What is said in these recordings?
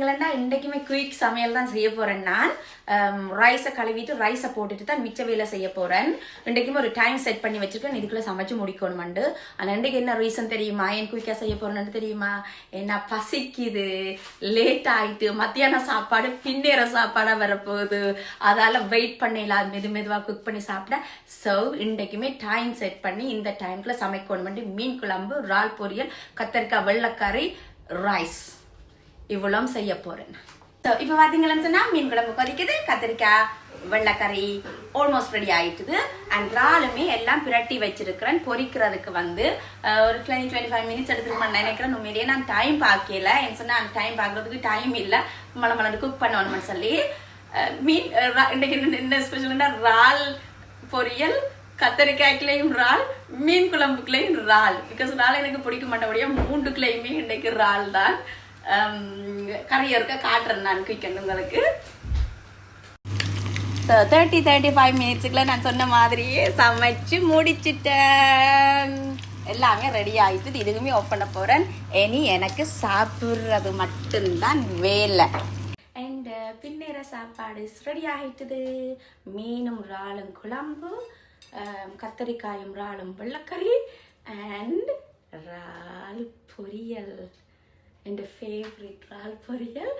பார்த்தீங்களா இன்றைக்குமே குயிக் சமையல் தான் செய்ய போகிறேன். நான் ரைஸை கழுவிட்டு ரைஸை போட்டுட்டு தான் மிச்ச வேலை செய்ய போகிறேன். இன்றைக்குமே ஒரு டைம் செட் பண்ணி வச்சுருக்கேன், இதுக்குள்ளே சமைச்சு முடிக்கணுமெண்டு. ஆனால் இன்றைக்கு என்ன ரீசன் தெரியுமா? ஏன் குயிக்காக செய்ய போகிறேன்னு தெரியுமா? என்ன பசிக்குது, லேட் ஆகிட்டு, மத்தியான சாப்பாடு பின்னேற சாப்பாடாக வரப்போகுது. அதால் வெயிட் பண்ணலாம், மெதுவாக குக் பண்ணி சாப்பிட. ஸோ இன்றைக்குமே டைம் செட் பண்ணி இந்த டைமுக்குள்ள சமைக்கணுமெண்டு மீன் குழம்பு, இறால் பொரியல், கத்தரிக்காய் வெள்ளைக்கறி, ரைஸ் இவ்வளோ செய்ய போறேன். இப்போ பார்த்தீங்கன்னு சொன்னால் மீன் குழம்பு கொதிக்குது, கத்திரிக்காய் வெள்ளைக்கறி ஆல்மோஸ்ட் ரெடி ஆயிட்டுது. அண்ட் இறாலுமே எல்லாம் பிரட்டி வச்சிருக்கிறேன். பொரிக்கிறதுக்கு ஒரு 20-25 மினிட்ஸ் எடுத்துருக்கேன் நினைக்கிறேன். உண்மையிலேயே நான் டைம் பார்க்கல, என்ன சொன்னால் டைம் பார்க்கறதுக்கு டைம் இல்லை, மழை குக் பண்ணணும்னு சொல்லி. மீன் இன்றைக்கு என்ன ஸ்பெஷல்னா இறால் பொரியல், கத்தரிக்காய்க்குலையும் இறால், மீன் குழம்புக்குலையும் இறால். பிகாஸ் இறால் எனக்கு பிடிக்க மாட்டேபடியா 3க்குலையுமே இன்றைக்கு இறால் தான். கரையோருக்க காட்டுறேன் நான் குயிக்கன் உங்களுக்கு. 30-35 மினிட்ஸுக்குள்ள நான் சொன்ன மாதிரியே சமைச்சு முடிச்சிட்டேன். எல்லாமே ரெடி ஆகிட்டு இதுவுமே ஆஃப் பண்ண போகிறேன். இனி எனக்கு சாப்பிட்றது மட்டும்தான் வேலை. அண்ட் பின்னேற சாப்பாடு ரெடி ஆகிட்டுது. மீனும் இறாலும் குழம்பு, கத்தரிக்காயும் இறாலும் வெள்ளைக்கறி அண்ட் இறால் பொரியல். என் ஃபேவரட் இறால் பொரியல்.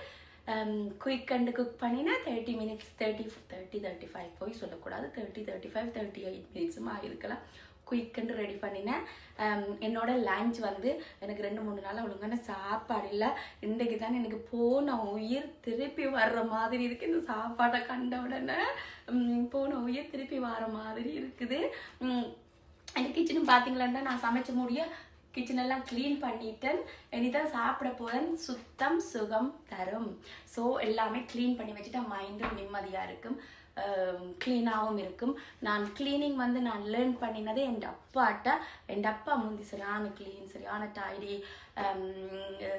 குயிக் அண்டு குக் பண்ணினா 30 மினிட்ஸ், 30-35 போய் சொல்லக்கூடாது, 30-35-38 மினிட்ஸும் ஆகிருக்கலாம். குயிக் அண்டு ரெடி பண்ணினேன். என்னோட லஞ்ச் எனக்கு 2-3 நாள் ஒழுங்கான சாப்பாடு இல்லை. இன்றைக்கு தான் எனக்கு போன உயிர் திருப்பி வர்ற மாதிரி இருக்குது. இந்த சாப்பாடை கண்ட உடனே போன உயிர் திருப்பி வர மாதிரி இருக்குது. அந்த கிச்சனும் பார்த்தீங்களா, நான் சமைச்ச முடிய கிச்சன் எல்லாம் க்ளீன் பண்ணிட்டேன். இனிதான் சாப்பிட போகிறேன். சுத்தம் சுகம் தரும். ஸோ எல்லாமே க்ளீன் பண்ணி வச்சுட்டா மைண்டும் நிம்மதியாக இருக்கும், க்ளீனாகவும் இருக்கும். நான் க்ளீனிங் நான் லேர்ன் பண்ணினது என் அப்பாட்ட. என் அப்பா முந்தி சரியான க்ளீன், சரியான டைடி.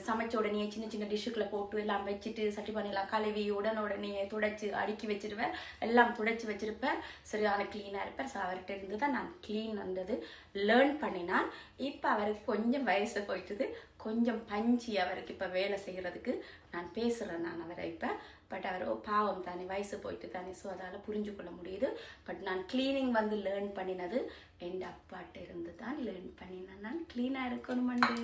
சமைச்ச உடனே சின்ன சின்ன டிஷ்ஷுக்குள்ளே போட்டு எல்லாம் வச்சுட்டு சட்டி பண்ணிடலாம் கழுவி உடனே துடைச்சி அடுக்கி வச்சிருவேன். எல்லாம் துடைச்சி வச்சிருப்பேன். சரியான க்ளீனாக இருப்பேன். ஸோ அவர்கிட்ட இருந்து தான் நான் க்ளீன் லேர்ன் பண்ணினான். இப்போ அவருக்கு கொஞ்சம் வயசு போயிட்டுது, கொஞ்சம் பஞ்சி அவருக்கு இப்போ வேலை செய்கிறதுக்கு. நான் பேசுகிறேன் நான் அவரை இப்போ. பட் அவர் பாவம் தானே, வயசு போயிட்டு தானே, ஸோ அதால் புரிஞ்சு கொள்ள முடியுது. பட் நான் க்ளீனிங் லேர்ன் பண்ணினது என் அப்பாட்ட இருந்து தான் லேர்ன் பண்ணினேன். நான் க்ளீனாக இருக்கணுமெண்டு.